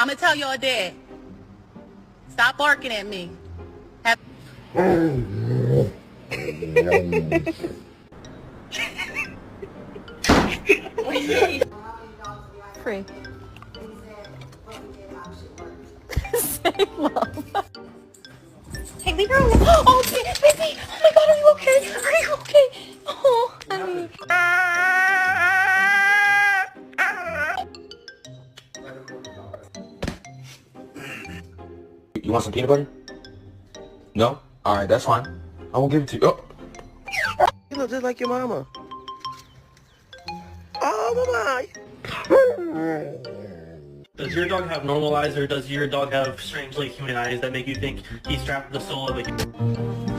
I'm gonna tell your dad. Stop barking at me. Have Free. Say love. Hey, leave her alone. Oh, baby. Oh my God, are you okay? Are you okay? Oh, honey. You want some peanut butter? No? Alright, that's fine. I won't give it to you. Oh! You look just like your mama. Oh, mama! Does your dog have normal eyes, or does your dog have strangely human eyes that make you think he's trapped the soul of a...